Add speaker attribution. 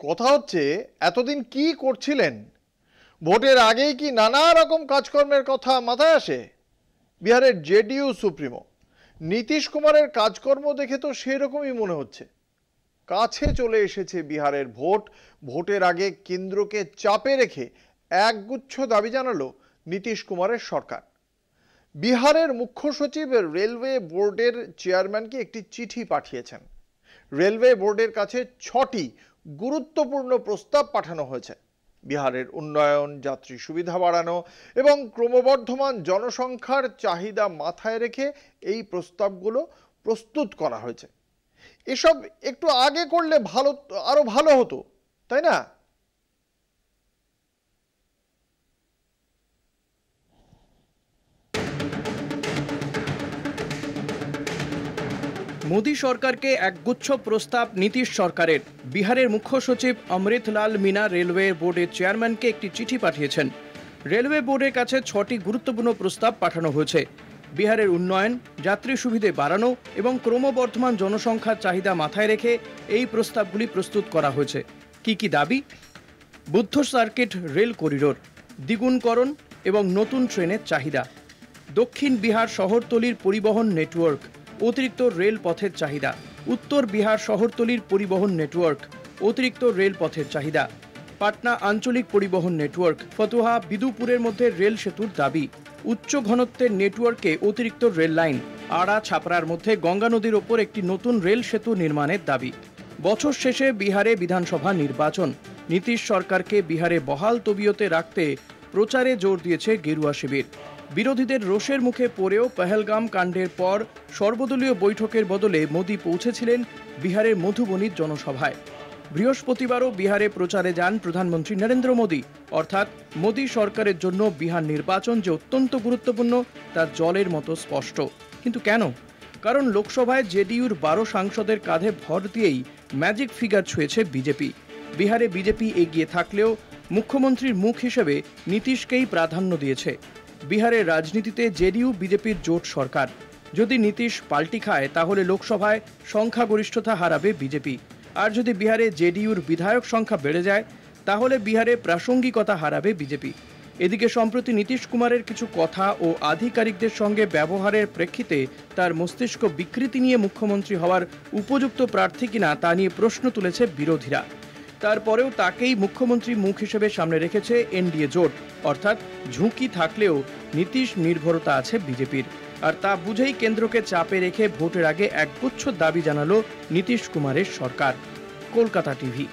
Speaker 1: কথা হচ্ছে এতদিন কি করছিলেন? ভোটের আগেই কি নানা রকম কাজকর্মের কথা মাথায় আসে? বিহারের জেডিইউ সুপ্রিমো নীতিশ কুমারের কাজকর্ম দেখে তো সেরকমই মনে হচ্ছে। কাছে চলে এসেছে বিহারের ভোট। ভোটের আগে কেন্দ্রকে চাপে রেখে একগুচ্ছ দাবি জানালো নীতিশ কুমারের সরকার। বিহারের মুখ্য সচিব রেলওয়ে বোর্ডের চেয়ারম্যানকে একটি চিঠি পাঠিয়েছেন। রেলওয়ে বোর্ডের কাছে 6টি গুরুত্বপূর্ণ প্রস্তাব পাঠানো হয়েছে। বিহারের উন্নয়ন, যাত্রী সুবিধা বাড়ানো এবং ক্রমবর্ধমান জনসংখ্যার চাহিদা মাথায় রেখে এই প্রস্তাবগুলো প্রস্তুত করা হয়েছে। এসব একটু আগে করলে আরো ভালো হতো, তাই না?
Speaker 2: মোদী সরকারকে একগুচ্ছ প্রস্তাব নীতিশ সরকারের। বিহারের মুখ্য সচিব অমৃতলাল মিনা রেলওয়ে বোর্ডের চেয়ারম্যানকে একটি চিঠি পাঠিয়েছেন। রেলওয়ে বোর্ডের কাছে 6টি গুরুত্বপূর্ণ প্রস্তাব পাঠানো হয়েছে। বিহারের উন্নয়ন, যাত্রী সুবিধে বাড়ানো এবং ক্রমবর্ধমান জনসংখ্যার চাহিদা মাথায় রেখে এই প্রস্তাবগুলি প্রস্তুত করা হয়েছে। কি কি দাবি? বুদ্ধ সার্কিট রেল করিডোর, দ্বিগুণকরণ এবং নতুন ট্রেনের চাহিদা, দক্ষিণ বিহার শহরতলির পরিবহন নেটওয়ার্ক, অতিরিক্ত রেল পথের চাহিদা, উত্তর বিহার শহরতলির পরিবহন নেটওয়ার্ক, অতিরিক্ত রেল পথের চাহিদা, পাটনা আঞ্চলিক পরিবহন নেটওয়ার্ক, ফতুহা বিদুপুরের মধ্যে রেল সেতুর দাবি, উচ্চ ঘনত্বের নেটওয়ার্কে অতিরিক্ত রেল লাইন, আড়া ছাপড়ার মধ্যে গঙ্গা নদীর ওপর একটি নতুন রেল সেতু নির্মাণের দাবি। বছর শেষে বিহারে বিধানসভা নির্বাচন। নীতিশ সরকারকে বিহারে বহাল তবিয়তে রাখতে প্রচারে জোর দিয়েছে গেরুয়া শিবির। বিরোধীদের রোষের মুখে পড়েও পহেলগাম কাণ্ডের পর সর্বদলীয় বৈঠকের বদলে মোদী পৌঁছেছিলেন বিহারের মধুবনীর জনসভায়। বৃহস্পতিবারও বিহারে প্রচারে যান প্রধানমন্ত্রী নরেন্দ্র মোদী। অর্থাৎ মোদী সরকারের জন্য বিহার নির্বাচন যে অত্যন্ত গুরুত্বপূর্ণ তা জলের মতো স্পষ্ট। কিন্তু কেন? কারণ লোকসভায় জেডিইউর 12 সাংসদের কাঁধে ভর দিয়েই ম্যাজিক ফিগার ছুঁয়েছে বিজেপি। বিহারে বিজেপি এগিয়ে থাকলেও মুখ্যমন্ত্রীর মুখ হিসেবে নীতিশকেই প্রাধান্য দিয়েছে। বিহারের রাজনীতিতে জেডিইউ বিজেপির জোট সরকার। যদি নীতিশ পাল্টি খায় তাহলে লোকসভায় সংখ্যাগরিষ্ঠতা হারাবে বিজেপি। আর যদি বিহারে জেডিইউর বিধায়ক সংখ্যা বেড়ে যায় তাহলে বিহারে প্রাসঙ্গিকতা হারাবে বিজেপি। এদিকে সম্প্রতি নীতিশ কুমারের কিছু কথা ও আধিকারিকদের সঙ্গে ব্যবহারের প্রেক্ষিতে তার মস্তিষ্ক বিকৃতি নিয়ে মুখ্যমন্ত্রী হওয়ার উপযুক্ত প্রার্থী কিনা তা নিয়ে প্রশ্ন তুলেছে বিরোধীরা। তারপরেও তাকেই মুখ্যমন্ত্রী মুখ হিসেবে সামনে রেখেছে এনডিএ জোট। অর্থাৎ ঝুঁকি থাকলেও নীতিশ নির্ভরতা আছে বিজেপির। আর তা বুঝেই কেন্দ্রকে চাপে রেখে ভোটের আগে একগুচ্ছ দাবি জানালো নীতিশ কুমারের সরকার। কলকাতা টিভি।